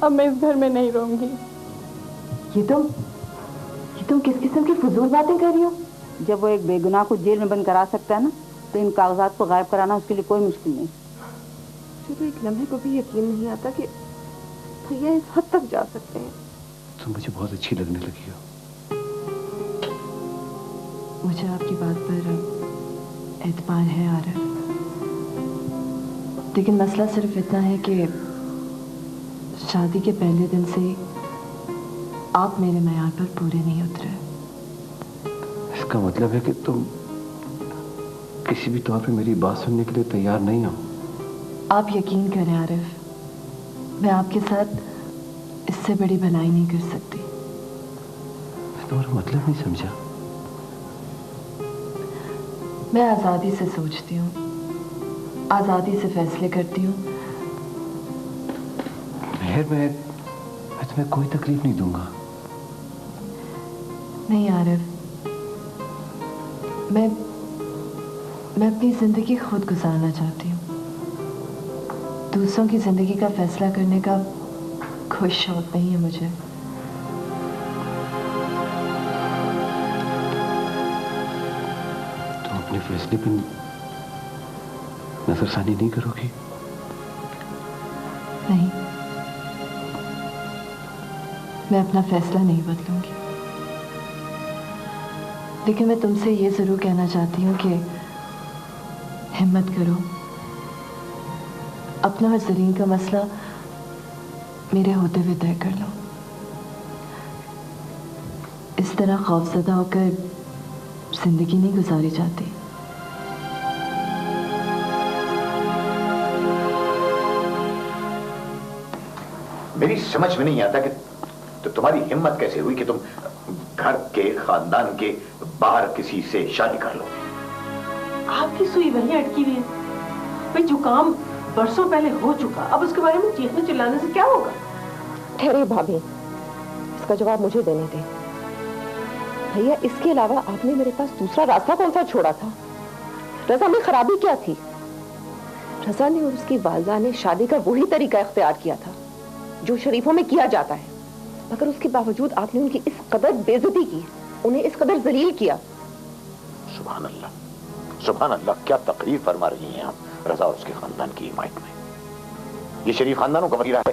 अब मैं इस घर में नहीं रहूंगी। ये तुम किस किस्म की फजूल बातें कर रही हो? जब वो एक बेगुनाह को जेल में बंद करा सकता है ना, तो इन कागजात को गायब कराना उसके लिए कोई मुश्किल नहीं। मुझे तो एक लम्हे को भी यकीन नहीं आता कि भैया इस हद तक जा सकते हैं। तुम मुझे बहुत अच्छी लगने लगी हो। मुझे आपकी बात पर एतबार है आरव, लेकिन मसला सिर्फ इतना है कि शादी के पहले दिन से आप मेरे मयार पर पूरे नहीं उतरे। इसका मतलब है कि तुम किसी भी तौर पे मेरी बात सुनने के लिए तैयार नहीं हो। आप यकीन करें आरिफ, मैं आपके साथ इससे बड़ी भलाई नहीं कर सकती। मैं तुम्हारा मतलब नहीं समझा। मैं आजादी से सोचती हूँ, आजादी से फैसले करती हूँ। मैं तुम्हें कोई तकलीफ नहीं दूंगा। नहीं आरिफ, मैं अपनी जिंदगी खुद गुजारना चाहती हूँ। दूसरों की जिंदगी का फैसला करने का कोई शौक नहीं है मुझे। तुम अपने फैसले पर नजरसानी नहीं करोगी? नहीं, मैं अपना फैसला नहीं बदलूंगी, लेकिन मैं तुमसे ये जरूर कहना चाहती हूँ कि हिम्मत करो, अपना और ज़रीन का मसला मेरे होते हुए तय कर लो। इस तरह खौफज़दा होकर जिंदगी नहीं गुजारी जाती। मेरी समझ में नहीं आता कि तो तुम्हारी हिम्मत कैसे हुई कि तुम घर के खानदान के बाहर किसी से शादी कर लो। आपकी सुई वहीं अटकी हुई है भाई। जुकाम बरसों पहले हो चुका, अब उसके बारे में चीखने चिल्लाने से क्या होगा? ठहरे भाभी, इसका जवाब मुझे देने दे। भैया, इसके अलावा आपने मेरे पास दूसरा रास्ता कौन सा छोड़ा था? रजा में खराबी क्या थी? रजा ने और उसकी वालिदा ने शादी का वही तरीका इख्तियार किया था जो शरीफों में किया जाता है, मगर उसके बावजूद आपने उनकी इस कदर बेइज्जती की, उन्हें इस कदर जलील किया। सुभान अल्लाह, सुभान अल्लाह, क्या तकरीर फरमा रही हैं आप रजा और उसके खानदान की हिमायत में। ये शरीफ खानदानों का वजीरा है,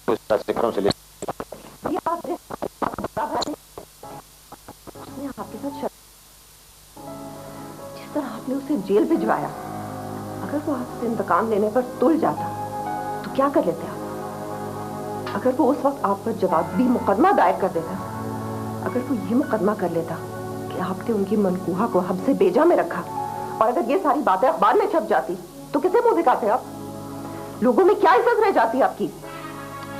तो इस तरह से घरों से ले आपके साथ जिस तरह आपने उसे जेल भिजवाया, अगर वो आपसे इंतकाम लेने पर तुल जाता तो क्या कर लेते आप? अगर वो उस वक्त आप पर जवाबी मुकदमा दायर कर देता, अगर वो ये मुकदमा कर लेता कि आपने उनकी मनकूहा को हमसे बेजा में रखा, और अगर ये सारी बातें अखबार में छप जाती तो किसे मुंह दिखाते आप? लोगों में क्या इज्जत रह जाती आपकी?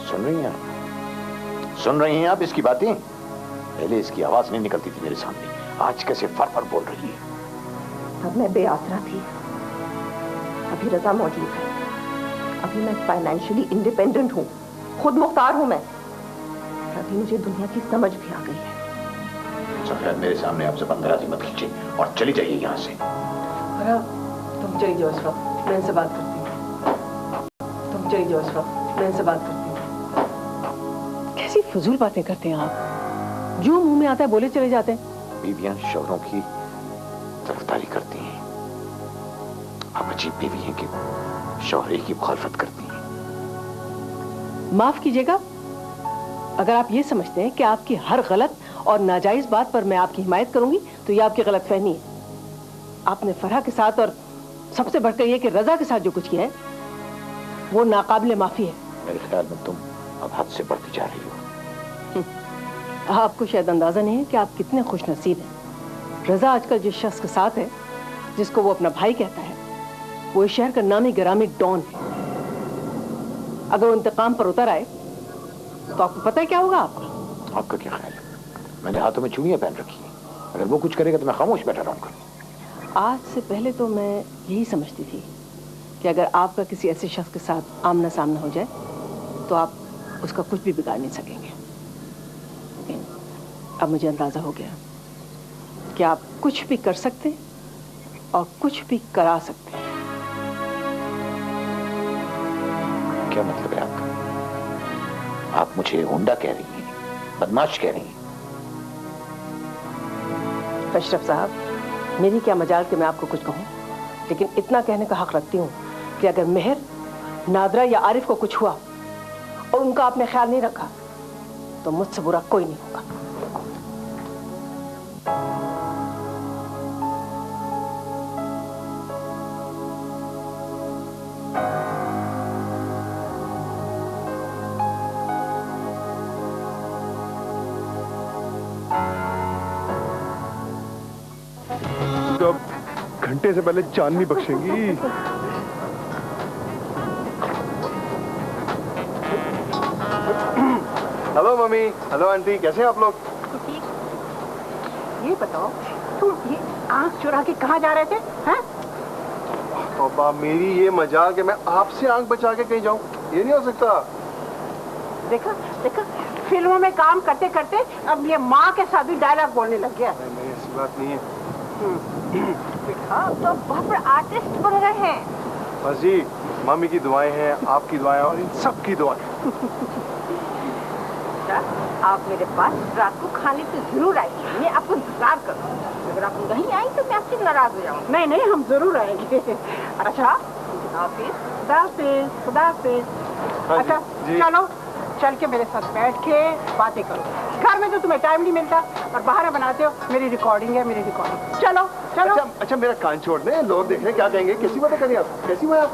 सुन रही हैं आप, सुन रही हैं आप इसकी बातें? पहले इसकी आवाज नहीं निकलती थी मेरे सामने, आज कैसे फर बोल रही है। तब मैं बेआसरा थी, अभी रजा मौजूद है, अभी मैं फाइनेंशियली इंडिपेंडेंट हूँ, खुद मुख्तार हूँ मैं, अभी मुझे दुनिया की समझ भी आ गई है। सफेद, मेरे सामने आप जबानदराजी मत कीजिए और चली जाइए यहाँ से। तुम चली जाओ इस वक्त, मैं इनसे बात करती हूँ। तुम चली जाओ इस वक्त, मैं इनसे बात करती हूँ। कैसी फजूल बातें करते हैं आप, जो मुंह में आता है बोले चले जाते हैं। बीवियां शौहरों की तरफदारी करती हैं, आप अजीब बीवी हैं कि शौहरे की मुखालफत करती हैं। माफ कीजिएगा, अगर आप ये समझते हैं कि आपकी हर गलत और नाजायज बात पर मैं आपकी हिमायत करूंगी तो ये आपकी गलतफहमी है। आपने फरहा के साथ और सबसे बढ़कर ये कि रजा के साथ जो कुछ किया है वो नाकाबिले माफी है। मेरे ख्याल में तुम अब हद से बढ़ती जा रही हो। आपको शायद अंदाजा नहीं है कि आप कितने खुशनसीब हैं। रजा आजकल जिस शख्स के साथ है, जिसको वो अपना भाई कहता है, वो इस शहर का नामी गिरामी डॉन है। अगर वो इंतकाम पर उतर आए तो आपको पता है क्या होगा आपका? आपका क्या ख्याल है? मैंने हाथों में चूड़ियां पहन रखी हैं, अगर वो कुछ करेगा तो मैं खामोश बैठा रहूंगा। आज से पहले तो मैं यही समझती थी कि अगर आपका किसी ऐसे शख्स के साथ आमना सामना हो जाए तो आप उसका कुछ भी बिगाड़ नहीं सकेंगे। लेकिन अब मुझे अंदाजा हो गया कि आप कुछ भी कर सकते और कुछ भी करा सकते हैं। क्या मतलब है आपका? आप मुझे गुंडा कह रही हैं, बदमाश कह रही हैं। अशरफ साहब, मेरी क्या मजाल कि मैं आपको कुछ कहूं, लेकिन इतना कहने का हक रखती हूँ कि अगर मेहर, नादरा या आरिफ को कुछ हुआ और उनका आपने ख्याल नहीं रखा तो मुझसे बुरा कोई नहीं होगा। तो घंटे से पहले चांदनी बख्शेंगी। हेलो मम्मी, हेलो आंटी, कैसे हैं आप लोग? ये बताओ, तुम ये आंख चुरा के कहाँ जा रहे थे? हैं? पापा, मेरी ये मजाल कि मैं आपसे आंख बचा के कहीं जाऊं, ये नहीं हो सकता। देखा देखा, फिल्मों में काम करते करते अब ये माँ के साथ भी डायलॉग बोलने लग गया। नहीं, ऐसी बात नहीं है। देखा, तो बहुत बड़े आर्टिस्ट बन रहे हैं। बस जी, मम्मी की दुआएं हैं, आपकी दुआएं और इन सब की दुआएं। आप मेरे पास रात को खाने तो जरूर आइए, मैं आपको इंतजार करूँ। अगर आप नहीं आई तो मैं आपसे नाराज हो जाऊँ। नहीं नहीं, हम जरूर आएंगे। अच्छा, खुदा हाफिज, खुदा हाफिज। अच्छा चलो, चल के मेरे साथ बैठ के बातें करो। घर में तो तुम्हें टाइम नहीं मिलता और बाहर बनाते हो। मेरी रिकॉर्डिंग है, मेरी रिकॉर्डिंग। चलो चलो। अच्छा, मेरा कान छोड़ दें, लोग देख रहे हैं, क्या कहेंगे? कैसी बातें करिए आप? कैसी हुआ आप?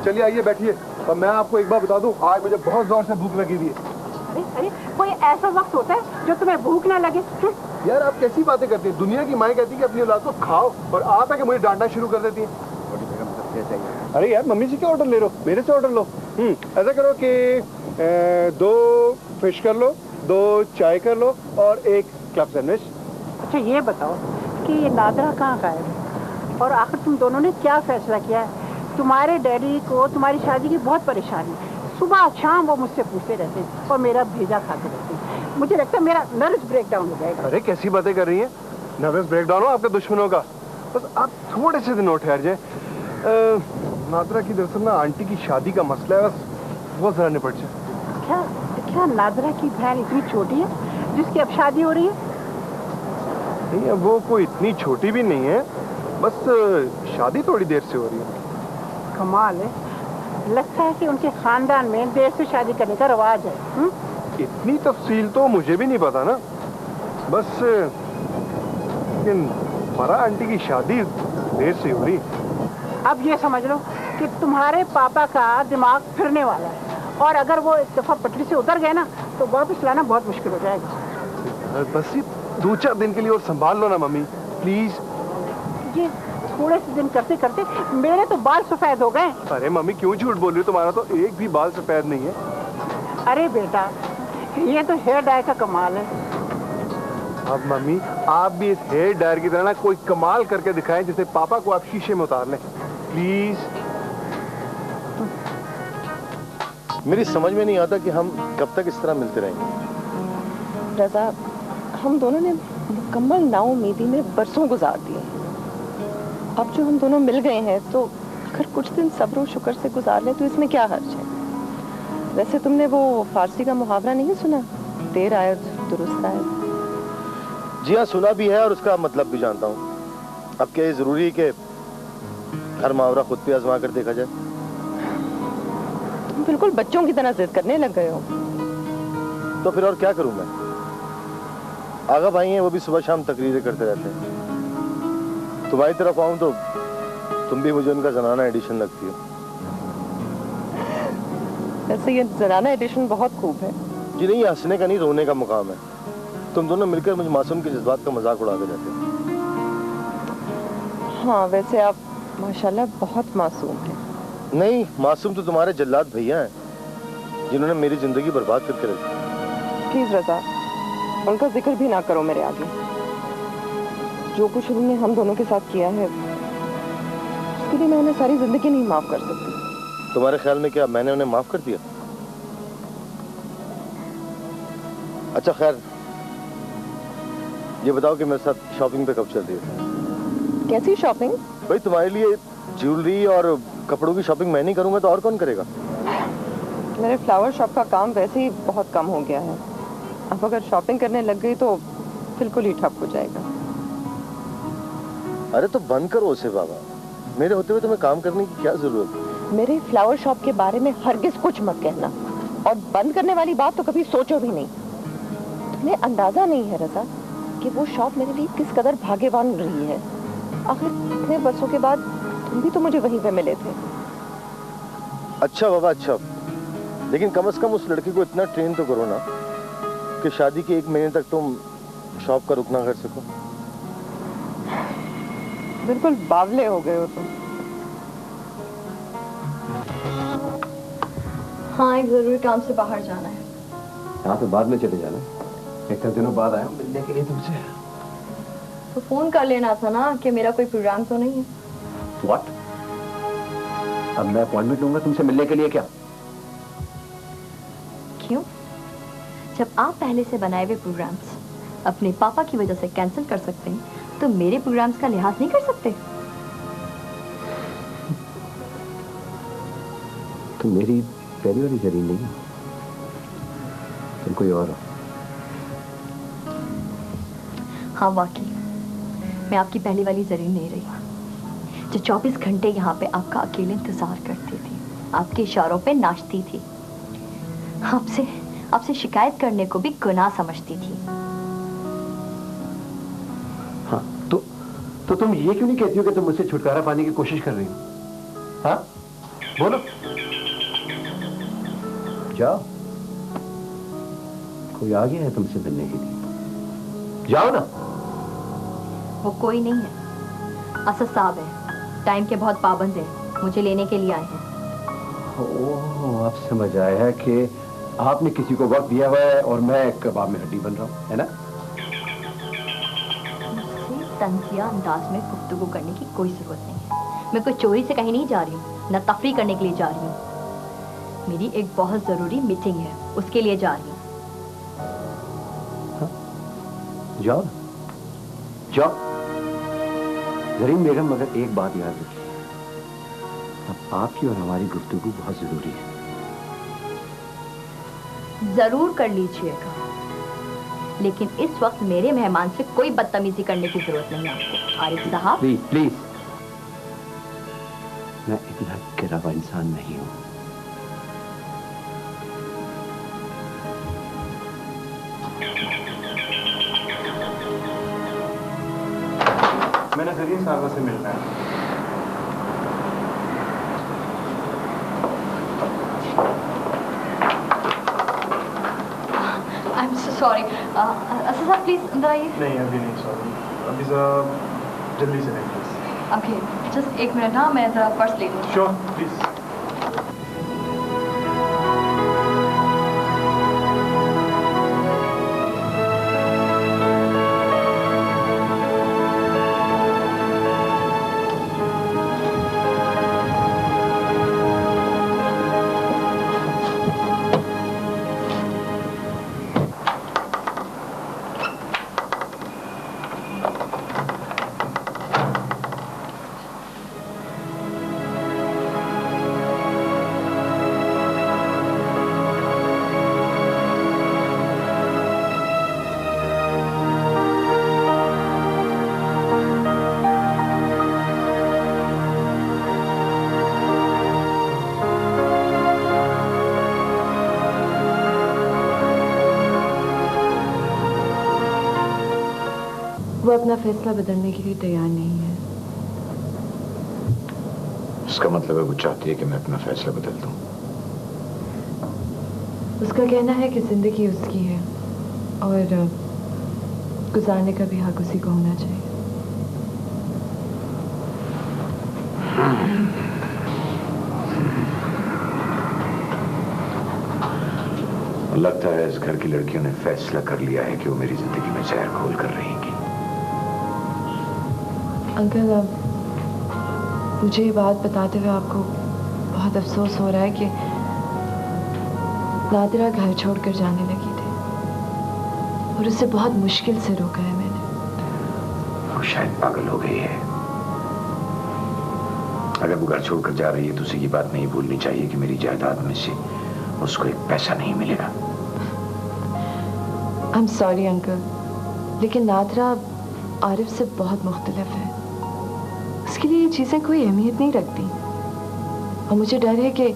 चलिए आइए, बैठिए। और मैं आपको एक बार बता दूं, आज मुझे बहुत जोर से भूख लगी हुई है। अरे अरे, कोई ऐसा वक्त होता है जो तुम्हें भूख ना लगे? यार, आप कैसी बातें करती हैं? दुनिया की माएँ कहती है कि अपनी औलाद को खाओ, और आप है कि मुझे डांटना शुरू कर देती हैं। अरे यार, मम्मी से क्या ऑर्डर ले रहे हो? मेरे से ऑर्डर लो। ऐसा करो कि 2 फिश कर लो, 2 चाय कर लो और 1 क्लब सैंडविच। अच्छा ये बताओ कि ये नादरा कहाँ गायब है, और आखिर तुम दोनों ने क्या फैसला किया है? तुम्हारे डैडी को तुम्हारी शादी की बहुत परेशानी है। सुबह शाम वो मुझसे पूछते रहते हैं और मेरा भेजा खाते रहते हैं। मुझे लगता है मेरा नर्वस ब्रेकडाउन हो जाएगा। अरे कैसी बातें कर रही हैं? नर्वस ब्रेकडाउन हो आपके दुश्मनों का? बस आप थोड़े से दिन और ठहर जाए। नादरा की दरअसल ना आंटी की शादी का मसला है, बस वो जरा निपट जाए। क्या नादरा की बहन इतनी छोटी है जिसकी अब शादी हो रही है? नहीं, अब वो कोई इतनी छोटी भी नहीं है, बस शादी थोड़ी देर से हो रही है। कमाल है, लगता है कि उनके खानदान में देर से शादी करने का रवाज है। इतनी तफसील तो मुझे भी नहीं पता ना, बस लेकिन फरा आंटी की शादी देर से हो रही। अब ये समझ लो कि तुम्हारे पापा का दिमाग फिरने वाला है, और अगर वो एक दफा पटरी से उतर गए ना तो वापस लाना बहुत मुश्किल हो जाएगा। बस ये 2-4 दिन के लिए और संभाल लो ना मम्मी, प्लीज। ये थोड़े से दिन करते करते मेरे तो बाल सफेद हो गए। अरे मम्मी, क्यों झूठ बोल रही हो? तुम्हारा तो एक भी बाल सफेद नहीं है। अरे बेटा, ये तो हेयर डाई का कमाल है। अब मम्मी, आप भी इस हेयर डायर की तरह ना कोई कमाल करके दिखाएं जिससे पापा को आप शीशे में उतार लें, प्लीज। मेरी समझ में नहीं आता कि हम कब तक इस तरह मिलते रहेंगे। रजा, हम दोनों ने मुकम्मल नाउम्मीदी में बरसों गुजार दिए। अब जो हम दोनों मिल गए हैं तो अगर कुछ दिन सब्र और शुक्र से गुजार लें तो इसमें क्या हर्ज है? वैसे तुमने वो फारसी का मुहावरा नहीं सुना, देर आए दुरुस्त आए? जी हाँ, सुना भी है और उसका मतलब भी जानता हूँ। अब क्या ये जरूरी है कि हर मुहावरा खुद पे आजमा कर देखा जाए? तुम बिल्कुल बच्चों की तरह जिद करने लग गए हो। तो फिर और क्या करूं मैं? आगा भाई हैं, वो भी सुबह शाम तकरीरें करते रहते हैं। तुम्हारी तरफ आऊं तो तुम भी मुझे उनका जनाना एडिशन लगती हो। वैसे ये जनाना एडिशन बहुत खूब है। जी नहीं, हंसने का नहीं, रोने का मुकाम है। तुम दोनों मिलकर मुझे मासूम के जज्बात का मजाक उड़ाते रहते हो। हाँ, वैसे आप माशाल्लाह बहुत मासूम हैं। नहीं, मासूम तो तुम्हारे जल्लाद भैया हैं जिन्होंने मेरी जिंदगी बर्बाद करके रखी। प्लीज रजा, उनका जिक्र भी ना करो मेरे आगे। जो कुछ उन्होंने हम दोनों के साथ किया है उसके लिए मैं उन्हें सारी जिंदगी नहीं माफ कर सकती। तुम्हारे ख्याल में क्या मैंने उन्हें माफ कर दिया? अच्छा खैर, ये बताओ कि मेरे साथ शॉपिंग पे कब चल रही है? कैसी शॉपिंग? भाई, तुम्हारे लिए ज्वेलरी और कपड़ों की शॉपिंग मैं नहीं करूंगा तो और कौन करेगा? मेरे फ्लावर शॉप का काम वैसे ही बहुत कम हो गया है। अब अगर शॉपिंग करने लग गई तो बिल्कुल ही ठप हो जाएगा। अरे तो बंद करो उसे बाबा, मेरे होते हुए तुम्हें काम करने की क्या जरूरत है? मेरे फ्लावर शॉप के बारे में हरगिज कुछ मत कहना, और बंद करने वाली बात तो कभी सोचो भी नहीं। तुम्हें अंदाजा नहीं है रज़ा कि वो शॉप मेरे लिए किस कदर भाग्यवान रही है। आखिर इतने वर्षों के बाद तुम भी तो मुझे वहीं पे मिले थे। अच्छा बाबा अच्छा, लेकिन कम से कम उस लड़की को इतना ट्रेन तो करो ना कि शादी के 1 महीने तक तुम शॉप का रुक ना कर सको। बिल्कुल बावले हो गए हो तुम। हाँ, एक जरूरी काम से बाहर जाना है। यहाँ पे बाद में चले जाना, एक दिनों बाद आया मिलने के लिए तुमसे। तो फोन कर लेना था ना कि मेरा कोई प्रोग्राम तो नहीं है। What? अब मैं अपॉइंटमेंट लूंगा तुमसे मिलने के लिए क्या? क्यों? जब आप पहले से बनाए हुए प्रोग्राम्स अपने पापा की वजह से कैंसिल कर सकते हैं, तो मेरे प्रोग्राम्स का लिहाज नहीं कर सकते? तुम मेरी पहली वाली जरीन नहीं हो, तुम कोई और हो। हाँ वाकई, मैं आपकी पहली वाली जरीन नहीं रही जो 24 घंटे यहाँ पे आपका अकेले इंतजार करती थी, आपके इशारों पे नाचती थी, आपसे शिकायत करने को भी गुनाह समझती थी। हाँ, तो तुम ये क्यों नहीं कहती हो कि तुम मुझसे छुटकारा पाने की कोशिश कर रही हो? हाँ, बोलो। जाओ, कोई आ गया है तुमसे मिलने के लिए, जाओ ना। वो कोई नहीं है, असद साहब है, टाइम के बहुत पाबंद है, मुझे लेने के लिए आए हैं। ओह, अब समझ आया है कि आपने किसी को वक्त दिया हुआ है और मैं कबाब में हड्डी बन रहा हूँ, है ना? मुझसे तंजिया अंदाज में गुफ्तगू करने की कोई जरूरत नहीं है। मैं कोई चोरी से कहीं नहीं जा रही हूँ, न तफरी करने के लिए जा रही हूँ। मेरी एक बहुत जरूरी मीटिंग है, उसके लिए जा रही हूँ। जाओ जाओ जरीन बेगम, मगर एक बात याद रखिए, अब आपकी और हमारी गुफ्तगू बहुत जरूरी है। जरूर कर लीजिएगा, लेकिन इस वक्त मेरे मेहमान से कोई बदतमीजी करने की जरूरत नहीं है आपको। आरिफ साहब प्लीज प्लीज, मैं इतना गिरा हुआ इंसान नहीं हूं। मैंने जरीन साहबा से मिलना है। I'm so sorry. असद साहब प्लीज अंदर आइए। नहीं अभी नहीं, सॉरी, अभी जल्दी से नहीं प्लीज। ओके, जस्ट 1 मिनट ना, मैं जरा पर्स ले लूँ। Sure please. वो अपना फैसला बदलने के लिए तैयार नहीं है। इसका मतलब है वो चाहती है कि मैं अपना फैसला बदल दूं। उसका कहना है कि जिंदगी उसकी है और गुजारने का भी हक उसी को होना चाहिए। लगता है इस घर की लड़कियों ने फैसला कर लिया है कि वो मेरी जिंदगी में जहर घोल कर रहेंगी। अंकल, अब मुझे ये बात बताते हुए आपको बहुत अफसोस हो रहा है कि नादिरा घर छोड़कर जाने लगी थी और उसे बहुत मुश्किल से रोका है मैंने। वो शायद पागल हो गई है। अगर वो घर छोड़कर जा रही है तो उसे ये बात नहीं भूलनी चाहिए कि मेरी जायदाद में से उसको एक पैसा नहीं मिलेगा। आई एम सॉरी अंकल, लेकिन नादरा आरिफ से बहुत मुख्तलिफ है। उसके लिए ये चीज़ें कोई अहमियत नहीं रखती, और मुझे डर है कि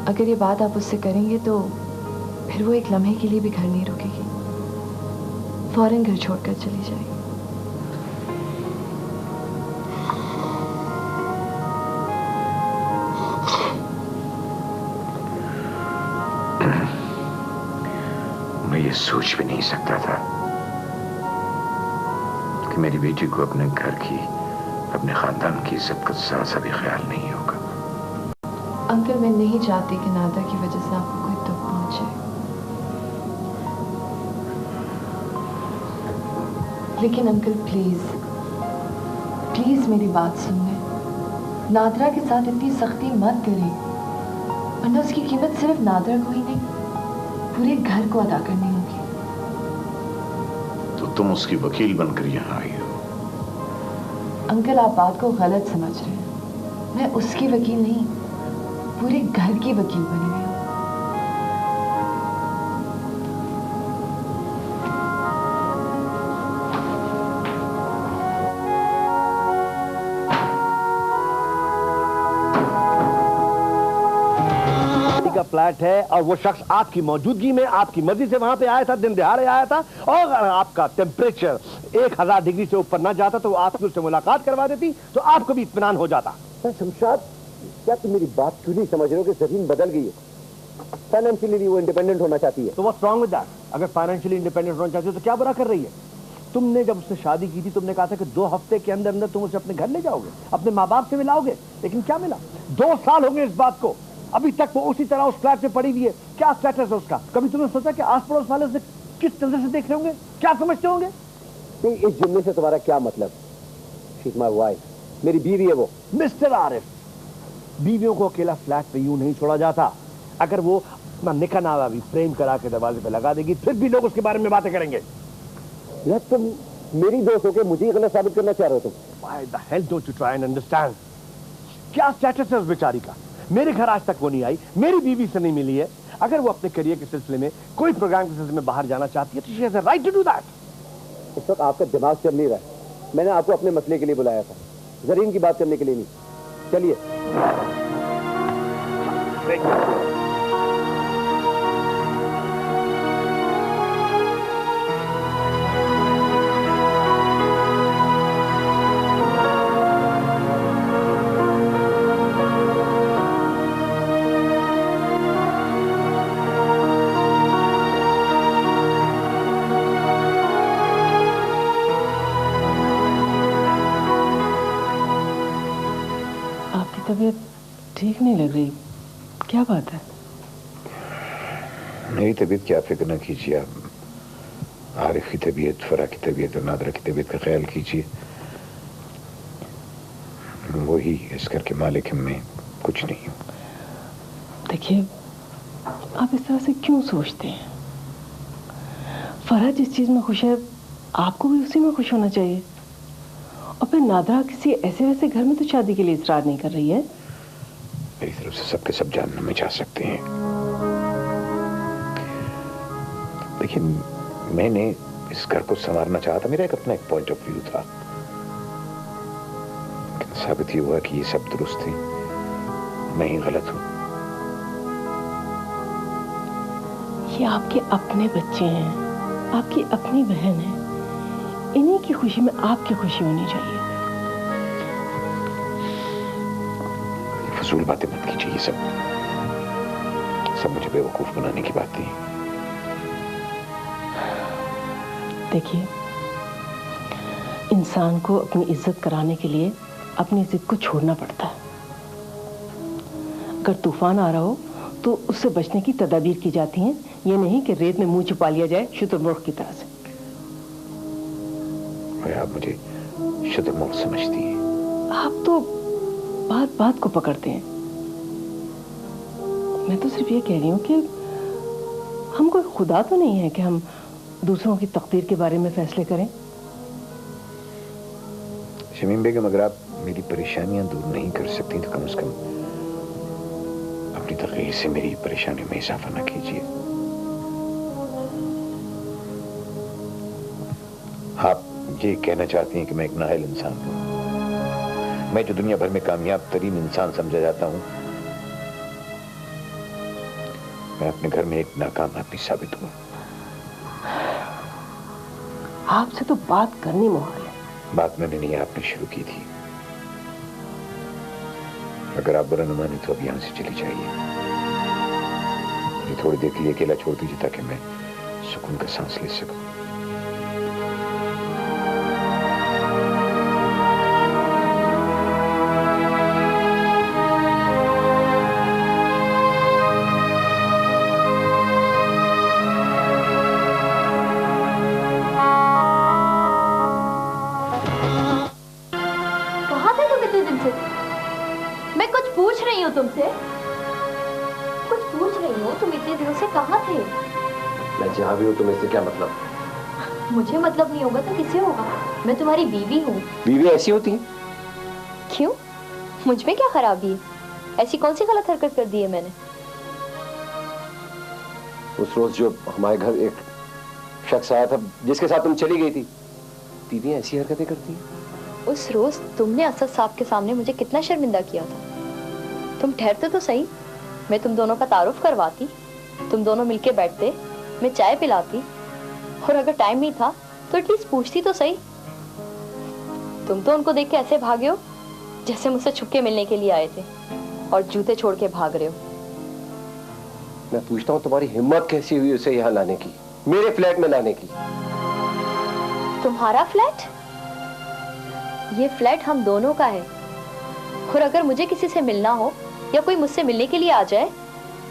अगर ये बात आप उससे करेंगे तो फिर वो एक लम्हे के लिए भी घर नहीं रुकेगी, फौरन घर छोड़कर चली जाएगी। मैं ये सोच भी नहीं सकता था कि मेरी बेटी को अपने घर की, अपने खानदान की इज्जत का जरा सा भी ख्याल नहीं होगा। अंकल, मैं नहीं चाहती कि नादरा की वजह से आपको कोई दुख पहुंचे, लेकिन अंकल प्लीज प्लीज मेरी बात सुनिए। नादरा के साथ इतनी सख्ती मत करें, वरना उसकी कीमत सिर्फ नादरा को ही नहीं पूरे घर को अदा करनी होगी। तो तुम उसकी वकील बनकर यहाँ आई हो? अंकल, आप बात को गलत समझ रहे हैं। मैं उसकी वकील नहीं, पूरे घर की वकील बनी हुई हूँ। का फ्लैट है और वो शख्स आपकी मौजूदगी में आपकी मर्जी से वहां पे आया था, दिन दिहाड़े आया था, और अगर आपका टेम्परेचर 1000 डिग्री से ऊपर ना जाता तो वो आपकी उससे मुलाकात करवा देती तो आपको भी इत्मीनान हो जाता। शमशाद, क्या तुम मेरी बात क्यों नहीं समझ रहे हो कि ज़मीन बदल गई है? फाइनेंशियली वो इंडिपेंडेंट होना चाहती है। तो व्हाट्स रॉन्ग विद दैट? अगर फाइनेंशियली इंडिपेंडेंट होना चाहती है तो क्या बुरा कर रही है? तुमने जब उससे शादी की थी तुमने कहा था कि 2 हफ्ते के अंदर अंदर तुम उसे अपने घर ले जाओगे, अपने माँ बाप से मिलाओगे, लेकिन क्या मिला? 2 साल हो गए इस बात को, अभी तक वो उसी तरह उस फ्लैट में पड़ी हुई है। क्या स्टेटस है उसका? कभी तुमने सोचा कि आस पड़ोस वाले उसे किस नजर से देख रहे होंगे, क्या समझते होंगे? नहीं, इस जुमले से तुम्हारा क्या मतलब? शी इज माय वाइफ, मेरी बीवी है वो। मिस्टर आरिफ, बीवियों को अकेला फ्लैट पे यूं नहीं छोड़ा जाता। अगर वो अपना निकाहनामा भी फ्रेम करा के दरवाजे पे लगा देगी फिर भी लोग उसके बारे में बातें करेंगे। यार तुम मेरी दोस्त होकर मुझे ही गलत साबित करना चाह रहे हो तुम। Why the hell don't you try and understand? क्या स्टेटस है उस बेचारी का? मेरे घर आज तक वो नहीं आई, मेरी बीवी से नहीं मिली है। अगर वो अपने करियर के सिलसिले में, कोई प्रोग्राम के सिलसिले में बाहर जाना चाहती है तो she has a right to do that. इस वक्त आपका दिमाग चल नहीं रहा है। मैंने आपको अपने मसले के लिए बुलाया था, जरीन की बात करने के लिए नहीं। चलिए। तबीयत ठीक नहीं लग रही, क्या बात है? मेरी तबीयत क्या, फिक्र न कीजिए आप। आरिफ की तबीयत, फरा की तबीयत और नादरा की तबीयत का ख्याल कीजिए। वही इस घर के मालिक हैं, मैं कुछ नहीं हूँ। देखिए, आप इस तरह से क्यों सोचते हैं? फरा जिस चीज में खुश है आपको भी उसी में खुश होना चाहिए। और फिर नादरा किसी ऐसे वैसे घर में तो शादी के लिए इसरार नहीं कर रही है। मेरी तरफ से सबके सब जानने में जा सकते हैं। देखिए, मैंने इस घर को संवारना चाहा था, मेरा एक अपना एक पॉइंट ऑफ व्यू था। साबित ये हुआ कि ये सब दुरुस्त थी, मैं ही गलत हूं। ये आपके अपने बच्चे हैं, आपकी अपनी बहन है, इन्हीं की खुशी में आपकी खुशी होनी चाहिए। फजूल बातें मत कीजिए, ये सब मुझे बेवकूफ बनाने की बात थी। देखिए, इंसान को अपनी इज्जत कराने के लिए अपनी जिद को छोड़ना पड़ता है। अगर तूफान आ रहा हो तो उससे बचने की तदाबीर की जाती हैं, ये नहीं कि रेत में मुंह छुपा लिया जाए शुतुरमुर्ग की तरह से। आप मुझे शुतुरमुर्ग समझती हैं? आप तो बात बात को पकड़ते हैं। मैं तो सिर्फ ये कह रही हूँ कि हम कोई खुदा तो नहीं है कि हम दूसरों की तकदीर के बारे में फैसले करें। शमीम बेगम, अगर आप मेरी परेशानियां दूर नहीं कर सकती तो कम से कम अपनी तकरीर से मेरी परेशानी में इजाफा न कीजिए। आप ये कहना चाहती हैं कि मैं एक नाअहल इंसान हूं, मैं जो दुनिया भर में कामयाब तरीन इंसान समझा जाता हूं, मैं अपने घर में एक नाकाम आदमी साबित हुआ। आपसे तो बात करनी मुहाल है। बात मैंने नहीं, आपने शुरू की थी। अगर आप बुरा न माने तो अब यहां से चली जाइए। मुझे थोड़ी देर के लिए अकेला छोड़ दीजिए ताकि मैं सुकून का सांस ले सकूं। तुमसे कुछ पूछ रही हूँ। तुम इतने दिनों से कहाँ थे? मैं जहाँ भी हूँ तुम्हें इससे क्या मतलब? मुझे मतलब नहीं होगा तो किसे होगा? मैं तुम्हारी बीवी हूँ। बीवी ऐसी होती है? क्यों? मुझ में क्या खराबी है? ऐसी कौन सी गलत हरकत कर दी है मैंने? उस रोज जो हमारे घर एक शख्स आया था जिसके साथ तुम चली गई थी, बीवी ऐसी हरकतें करती है? उस रोज तुमने असद साहब के सामने मुझे कितना शर्मिंदा किया था। तुम ठहरते तो सही, मैं तुम दोनों का तारुफ करवाती, तुम दोनों मिलके बैठते, मैं चाय पिलाती, और अगर टाइम नहीं था तो एटलीस्ट पूछती तो सही। तुम तो उनको देख के ऐसे भागे हो जैसे मुझसे छुपके मिलने के लिए आए थे और जूते छोड़ के भाग रहे हो। मैं पूछता हूँ तुम्हारी हिम्मत कैसी हुई उसे यहाँ लाने की, मेरे फ्लैट में लाने की? तुम्हारा फ्लैट? ये फ्लैट हम दोनों का है, और अगर मुझे किसी से मिलना हो या कोई मुझसे मिलने के लिए आ जाए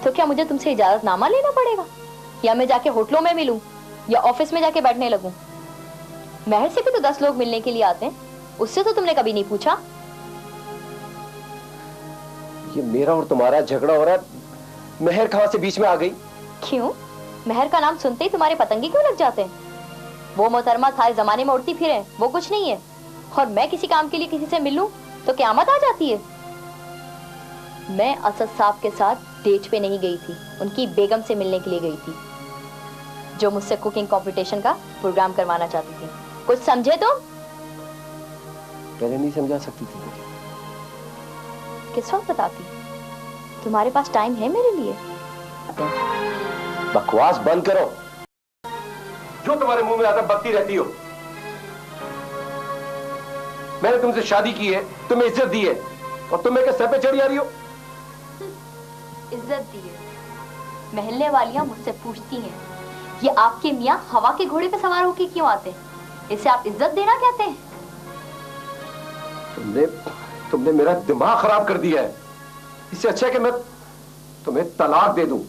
तो क्या मुझे तुमसे इजाजतनामा लेना पड़ेगा, या मैं जाके होटलों में मिलूं या ऑफिस में जाके बैठने लगूं? महर से भी तो 10 लोग मिलने के लिए आते हैं, उससे तो तुमने कभी नहीं पूछा। ये मेरा और तुम्हारा झगड़ा हो रहा है, महर कहां से बीच में आ गई? क्यों? महर का नाम सुनते ही तुम्हारे पतंगे क्यों लग जाते हैं? वो मोहतरमा सारे जमाने में उड़ती फिरे, वो कुछ नहीं है। और मैं किसी काम के लिए किसी से मिलूं तो क़यामत आ जाती है। मैं असद साहब के साथ डेट पे नहीं गई थी, उनकी बेगम से मिलने के लिए गई थी, जो मुझसे कुकिंग कंपटीशन का प्रोग्राम करवाना चाहती थी। कुछ समझे तुम? पहले नहीं समझा सकती थी? किस वक्त बताती? तुम्हारे पास टाइम है मेरे लिए? बकवास बंद करो, जो तुम्हारे मुंह में आता बकती रहती हो। मैंने तुमसे शादी की है, तुम्हें इज्जत दी है, और तुम मेरे सर पे चढ़ी आ रही हो। इज्जत दी है? महल्ले वालियां मुझसे पूछती हैं, ये आपके मियाँ हवा के घोड़े पे सवार होके क्यों आते हैं? इसे आप इज्जत देना कहते हैं? तुमने मेरा दिमाग खराब कर दिया है। इससे अच्छा है कि मैं तुम्हें तलाक दे दूं।